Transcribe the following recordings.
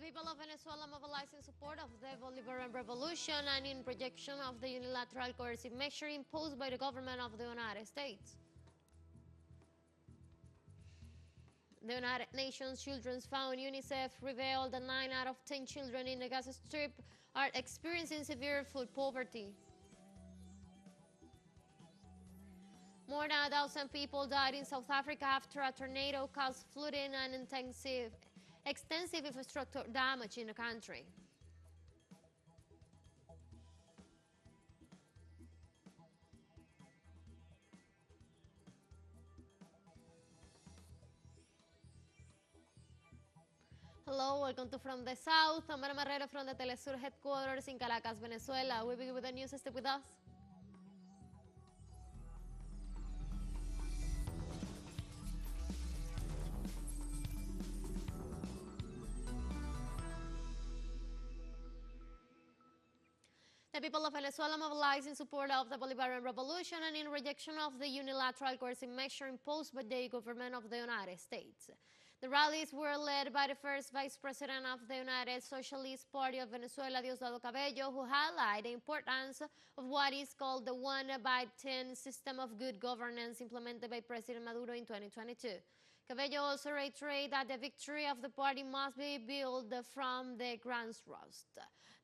people of Venezuela mobilized in support of the Bolivarian Revolution and in rejection of the unilateral coercive measure imposed by the government of the United States. The United Nations Children's Fund, UNICEF, revealed that 9 out of 10 children in the Gaza Strip are experiencing severe food poverty. More than 1,000 people died in South Africa after a tornado caused flooding and extensive infrastructure damage in the country. Hello, welcome to From the South. I'm Ana Marrero from the teleSUR headquarters in Caracas, Venezuela. We begin with the news. Stay with us. The people of Venezuela mobilized in support of the Bolivarian Revolution and in rejection of the unilateral coercive measure imposed by the government of the United States. The rallies were led by the first Vice President of the United Socialist Party of Venezuela, Diosdado Cabello, who highlighted the importance of what is called the 1-by-10 system of good governance implemented by President Maduro in 2022. Cabello also reiterated that the victory of the party must be built from the grassroots.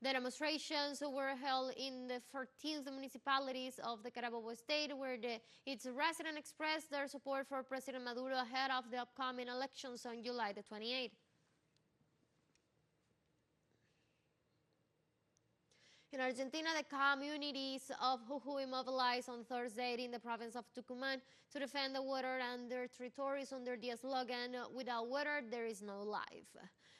The demonstrations were held in the 14th municipalities of the Carabobo state, where its residents expressed their support for President Maduro ahead of the upcoming elections on July the 28th. In Argentina, the communities of Jujuy mobilized on Thursday in the province of Tucumán to defend the water and their territories under the slogan, "Without water, there is no life."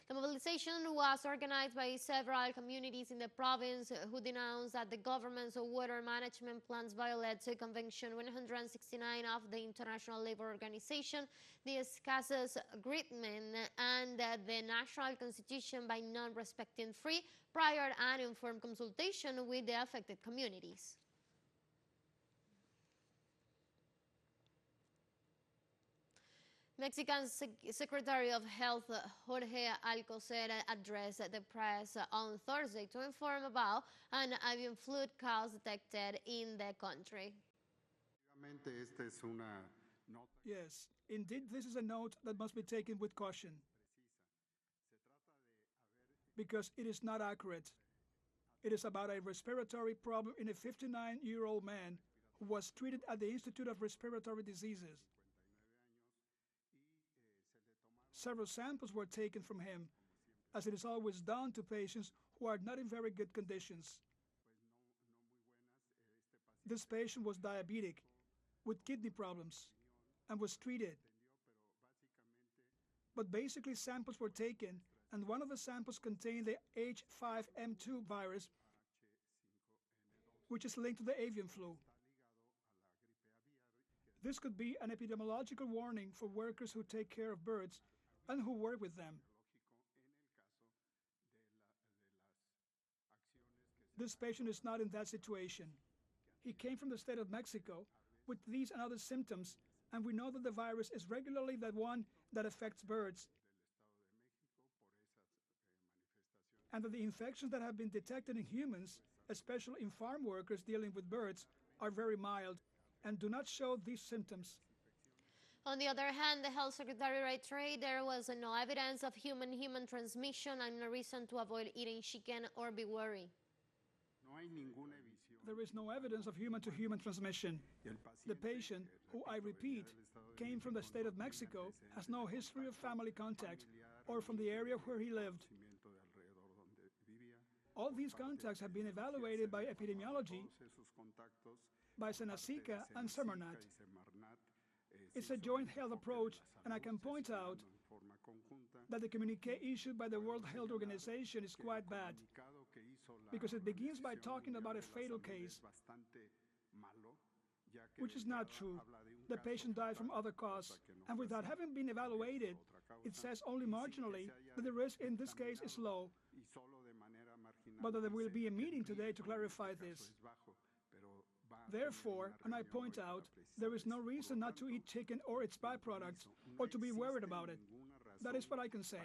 The mobilization was organized by several communities in the province who denounced that the government's water management plans violate Convention 169 of the International Labour Organization, the escasez agreement, and the national constitution by non-respecting free, prior and informed consultation with the affected communities. Mexican Secretary of Health Jorge Alcocer addressed the press on Thursday to inform about an avian flu cause detected in the country. Yes, indeed, this is a note that must be taken with caution, because it is not accurate. It is about a respiratory problem in a 59-year-old man who was treated at the Institute of Respiratory Diseases. Several samples were taken from him, as it is always done to patients who are not in very good conditions. This patient was diabetic, with kidney problems, and was treated. But basically samples were taken, and one of the samples contained the H5N2 virus, which is linked to the avian flu. This could be an epidemiological warning for workers who take care of birds and who work with them. This patient is not in that situation. He came from the state of Mexico with these and other symptoms, and we know that the virus is regularly the one that affects birds, and that the infections that have been detected in humans, especially in farm workers dealing with birds, are very mild and do not show these symptoms. On the other hand, the health secretary reiterated there was no evidence of human-human transmission and no reason to avoid eating chicken or be worried. There is no evidence of human-to-human transmission. The patient, who I repeat, came from the state of Mexico, has no history of family contact or from the area where he lived. All these contacts have been evaluated by epidemiology, by Senasica and Semarnat. It's a joint health approach, and I can point out that the communiqué issued by the World Health Organization is quite bad, because it begins by talking about a fatal case, which is not true. The patient died from other cause, and without having been evaluated, it says only marginally that the risk in this case is low, but that there will be a meeting today to clarify this. Therefore, and I point out, there is no reason not to eat chicken or its byproducts, or to be worried about it. That is what I can say.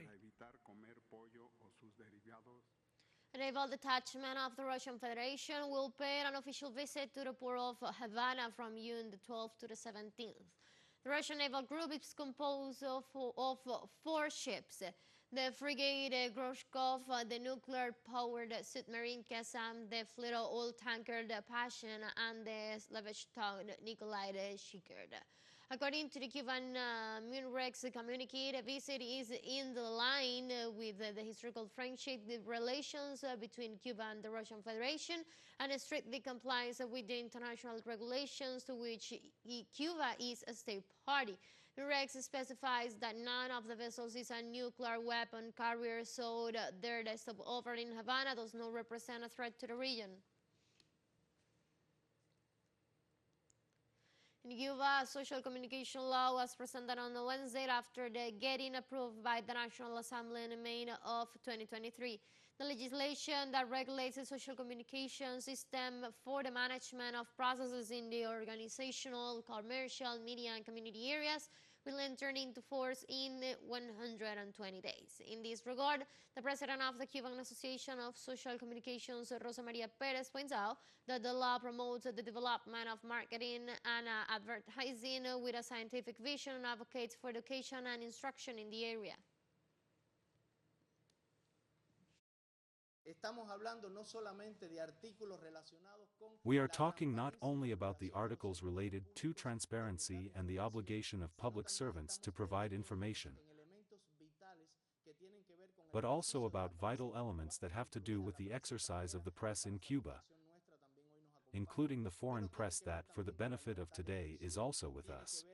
A naval detachment of the Russian Federation will pay an official visit to the port of Havana from June the 12th to the 17th. The Russian naval group is composed of 4 ships: the frigate Groshkov, the nuclear-powered submarine Kazan, the fleet oil tanker the Passion, and the Slaveshtown Nikolai the Shikard. According to the Cuban MUNREX communique, the visit is in the line with the historical friendship, the relations between Cuba and the Russian Federation, and strictly complies with the international regulations to which Cuba is a state party. MUNREX specifies that none of the vessels is a nuclear weapon carrier, so their stopover in Havana does not represent a threat to the region. In Cuba, a social communication law was presented on Wednesday after the getting approved by the National Assembly in May of 2023. The legislation that regulates the social communication system for the management of processes in the organizational, commercial, media, and community areas will enter into force in 120 days. In this regard, the president of the Cuban Association of Social Communications, Rosa Maria Perez, points out that the law promotes the development of marketing and advertising with a scientific vision and advocates for education and instruction in the area. We are talking not only about the articles related to transparency and the obligation of public servants to provide information, but also about vital elements that have to do with the exercise of the press in Cuba, including the foreign press that, for the benefit of today, is also with us.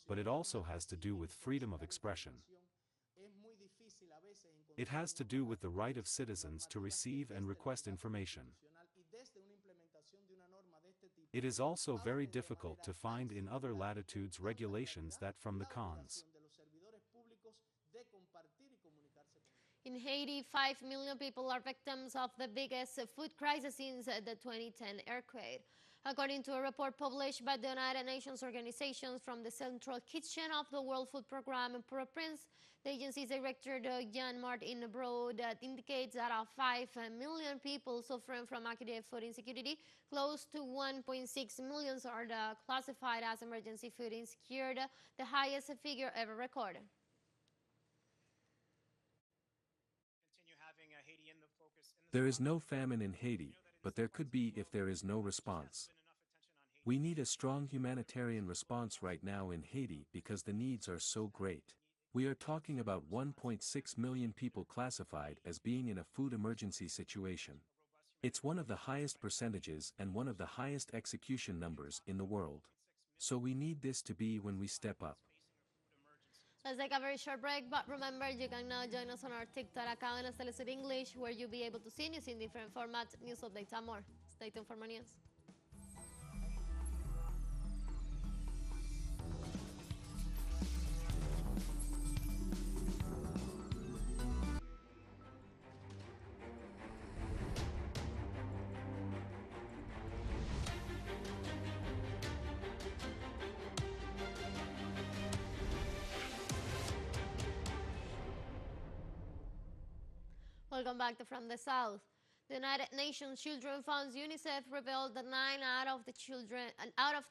But it also has to do with freedom of expression. It has to do with the right of citizens to receive and request information. It is also very difficult to find in other latitudes regulations that from the cons. In Haiti, 5 million people are victims of the biggest food crisis since the 2010 earthquake. According to a report published by the United Nations organizations from the Central Kitchen of the World Food Programme in Port-au-Prince, the agency's director, Jean-Martin Broad, indicates that of 5 million people suffering from acute food insecurity, close to 1.6 million are classified as emergency food insecure, the highest figure ever recorded. There is no famine in Haiti, but there could be if there is no response. We need a strong humanitarian response right now in Haiti because the needs are so great. We are talking about 1.6 million people classified as being in a food emergency situation. It's one of the highest percentages and one of the highest execution numbers in the world. So we need this to be when we step up. Let's take a very short break, but remember, you can now join us on our TikTok account as teleSUR English, where you'll be able to see news in different formats, news updates, and more. Stay tuned for more news. Welcome back to From the South. The United Nations Children Fund's UNICEF revealed that 9 out of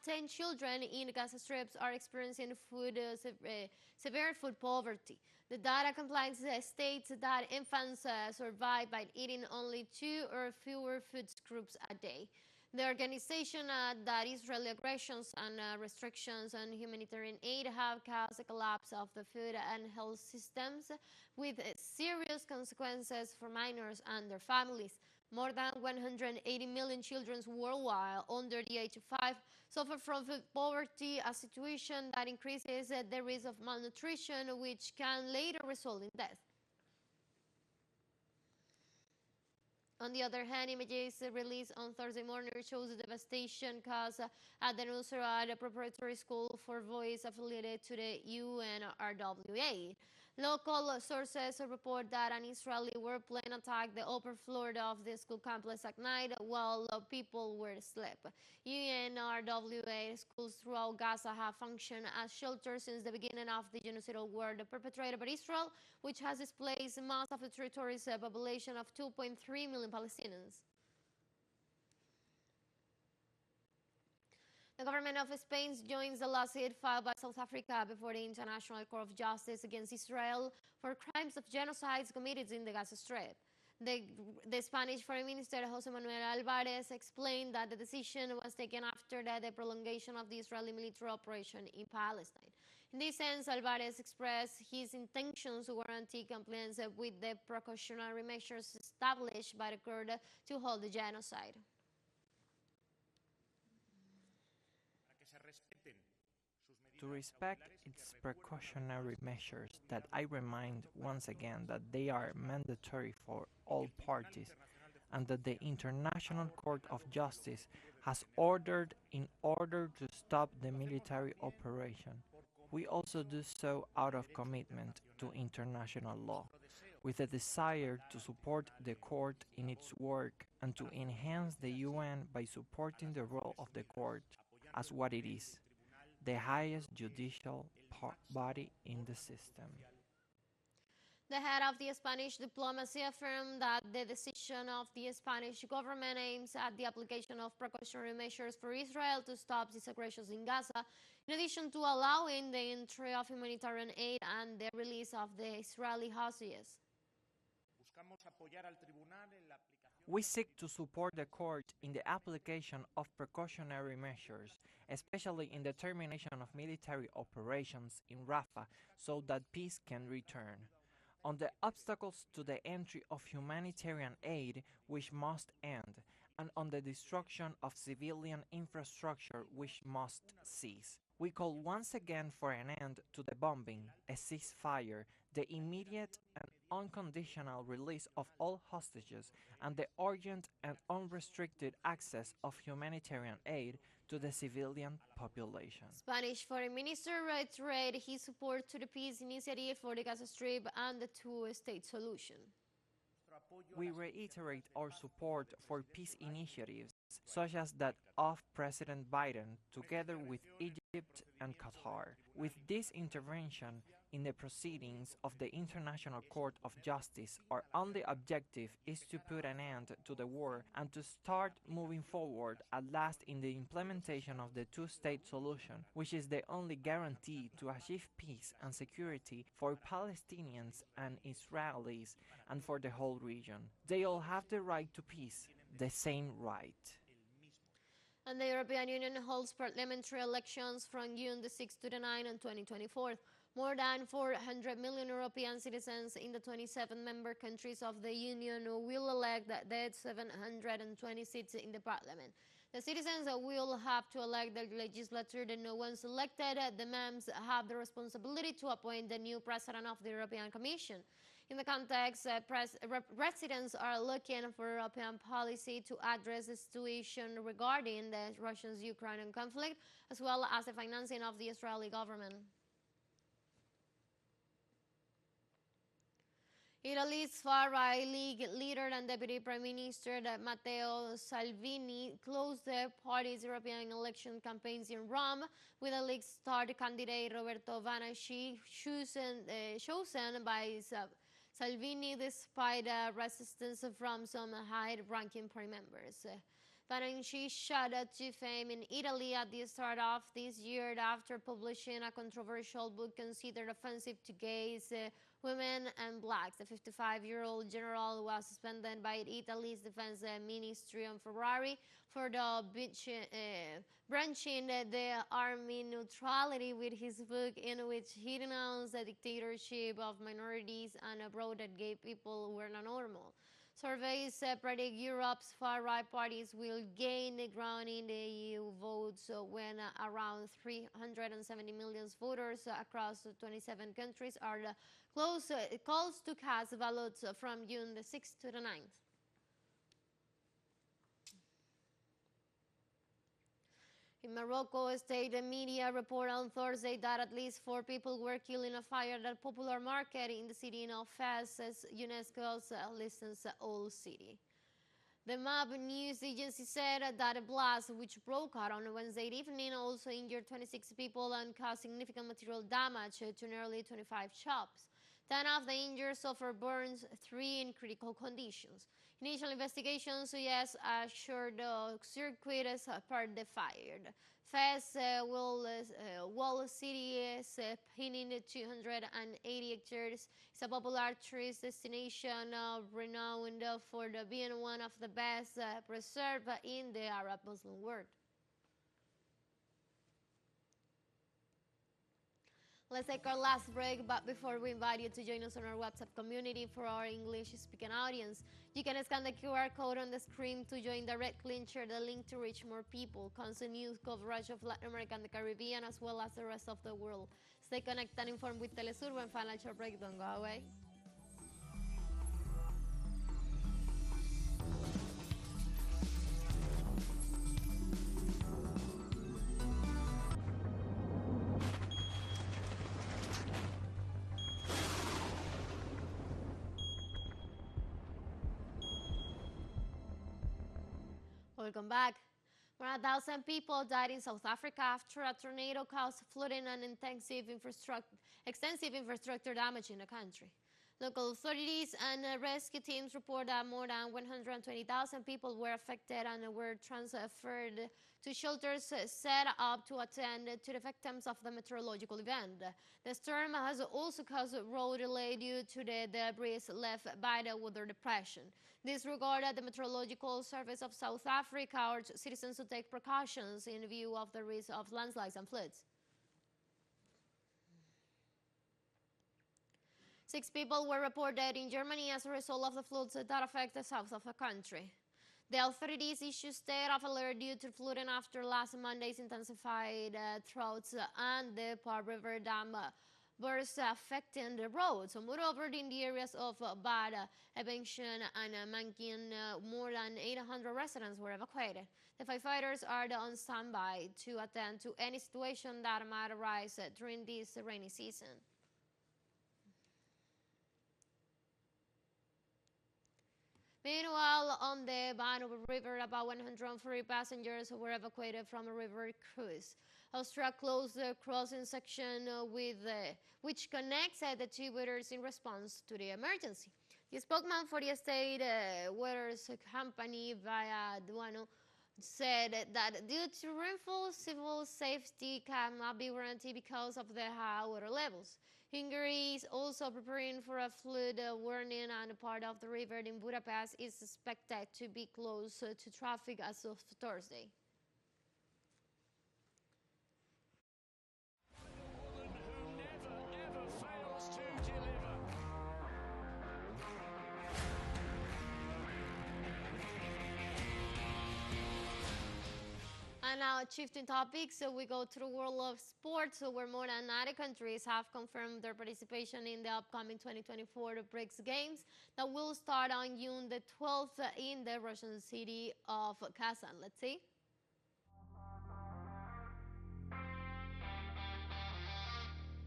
10 children in Gaza Strip are experiencing severe food poverty. The data compliance states that infants survive by eating only 2 or fewer food groups a day. The organization that Israeli aggressions and restrictions on humanitarian aid have caused a collapse of the food and health systems with serious consequences for minors and their families. More than 180 million children worldwide under the age of 5 suffer from food poverty, a situation that increases the risk of malnutrition, which can later result in death. On the other hand, images released on Thursday morning shows the devastation caused at the denounces at a preparatory school for boys affiliated to the UNRWA. Local sources report that an Israeli warplane attacked the upper floor of the school complex at night while people were asleep. UNRWA schools throughout Gaza have functioned as shelters since the beginning of the genocidal war perpetrated by Israel, which has displaced most of the territory's population of 2.3 million Palestinians. The government of Spain joins the lawsuit filed by South Africa before the International Court of Justice against Israel for crimes of genocide committed in the Gaza Strip. The Spanish Foreign Minister José Manuel Álvarez explained that the decision was taken after the prolongation of the Israeli military operation in Palestine. In this sense, Álvarez expressed his intentions to guarantee compliance with the precautionary measures established by the court to hold the genocide. To respect its precautionary measures, that I remind once again that they are mandatory for all parties and that the International Court of Justice has ordered in order to stop the military operation. We also do so out of commitment to international law, with a desire to support the court in its work and to enhance the UN by supporting the role of the court as what it is, the highest judicial body in the system. The head of the Spanish diplomacy affirmed that the decision of the Spanish government aims at the application of precautionary measures for Israel to stop these aggressions in Gaza, in addition to allowing the entry of humanitarian aid and the release of the Israeli hostages. We seek to support the court in the application of precautionary measures, especially in the termination of military operations in Rafah, so that peace can return. On the obstacles to the entry of humanitarian aid, which must end, and on the destruction of civilian infrastructure, which must cease. We call once again for an end to the bombing, a ceasefire, the immediate and unconditional release of all hostages, and the urgent and unrestricted access of humanitarian aid to the civilian population. Spanish Foreign Minister reiterated his support to the peace initiative for the Gaza Strip and the two-state solution. We reiterate our support for peace initiatives, such as that of President Biden, together with Egypt and Qatar. With this intervention in the proceedings of the International Court of Justice, our only objective is to put an end to the war and to start moving forward at last in the implementation of the two-state solution, which is the only guarantee to achieve peace and security for Palestinians and Israelis and for the whole region. They all have the right to peace, the same right. And the European Union holds parliamentary elections from June the 6th to the 9th in 2024. More than 400 million European citizens in the 27 member countries of the Union will elect the 720 seats in the parliament. The citizens will have to elect the legislature that no one selected. The MEMs have the responsibility to appoint the new president of the European Commission. In the context, residents are looking for European policy to address the situation regarding the Russian-Ukrainian conflict, as well as the financing of the Israeli government. Italy's far-right League leader and Deputy Prime Minister Matteo Salvini closed the party's European election campaigns in Rome, with the League's star candidate Roberto Vanacci chosen by Salvini despite resistance from some high-ranking party members. Vanacci shot to fame in Italy at the start of this year after publishing a controversial book considered offensive to gays, women and blacks. The 55-year-old general was suspended by Italy's defense ministry on February for branching the army neutrality with his book, in which he denounced the dictatorship of minorities and wrote that gay people were not normal. Surveys predict Europe's far-right parties will gain ground in the EU votes when around 370 million voters across 27 countries are calls to cast ballots from June the 6th to the 9th. In Morocco, state media report on Thursday that at least 4 people were killed in a fire at a popular market in the city of Fez, as UNESCO's lists old city. The MAP news agency said that a blast, which broke out on Wednesday evening, also injured 26 people and caused significant material damage to nearly 25 shops. 10 of the injured suffered burns, 3 in critical conditions. Initial investigations suggest a short circuit as part the fire. Fez wall city is pinning 280 hectares. It's a popular tourist destination renowned for being one of the best preserved in the Arab Muslim world. Let's take our last break, but before we invite you to join us on our WhatsApp community for our English-speaking audience, you can scan the QR code on the screen to join directly and share the link to reach more people. Constant news coverage of Latin America and the Caribbean, as well as the rest of the world. Stay connected and informed with teleSUR when financial break. Don't go away. Welcome back. More than 1,000 people died in South Africa after a tornado caused flooding and extensive infrastructure damage in the country. Local authorities and rescue teams report that more than 120,000 people were affected and were transferred to shelters set up to attend to the victims of the meteorological event. The storm has also caused road delay due to the debris left by the weather depression. Disregarded, the Meteorological Service of South Africa urged citizens to take precautions in view of the risk of landslides and floods. 6 people were reported in Germany as a result of the floods that affect the south of the country. The authorities issued state of alert due to flooding after last Monday's intensified droughts and the Par River Dam burst affecting the roads. Moreover, in the areas of Bad Evention and Mankin, more than 800 residents were evacuated. The firefighters are on standby to attend to any situation that might arise during this rainy season. Meanwhile, on the Bano River, about 140 passengers were evacuated from a river cruise. Austria closed the crossing section which connects the two waters in response to the emergency. The spokesman for the state waters company via Duano said that due to rainfall, civil safety cannot be guaranteed because of the high water levels. Hungary is also preparing for a flood warning, and part of the river in Budapest is expected to be closed to traffic as of Thursday. And now, shifting topics, we go to the world of sports, where more than 90 countries have confirmed their participation in the upcoming 2024 BRICS Games that will start on June the 12th in the Russian city of Kazan. Let's see.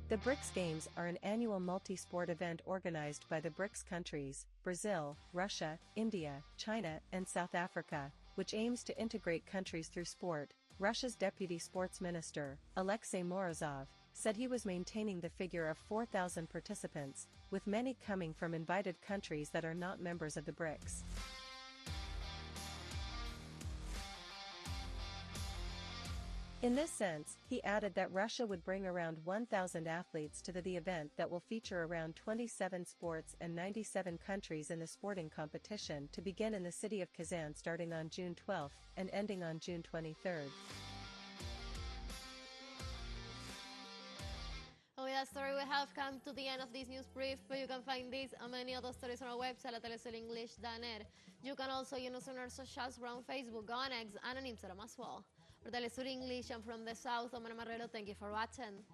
The BRICS Games are an annual multi-sport event organized by the BRICS countries, Brazil, Russia, India, China, and South Africa, which aims to integrate countries through sport. Russia's deputy sports minister, Alexei Morozov, said he was maintaining the figure of 4,000 participants, with many coming from invited countries that are not members of the BRICS. In this sense, he added that Russia would bring around 1,000 athletes to the event that will feature around 27 sports and 97 countries in the sporting competition to begin in the city of Kazan starting on June 12th and ending on June 23rd. With that story, we have come to the end of this news brief, but you can find this and many other stories on our website at telesurenglish.net. You can also join us on our socials around Facebook, on X, and on Instagram as well. For Telesur English and from the South, I'm Ana Marrero. Thank you for watching.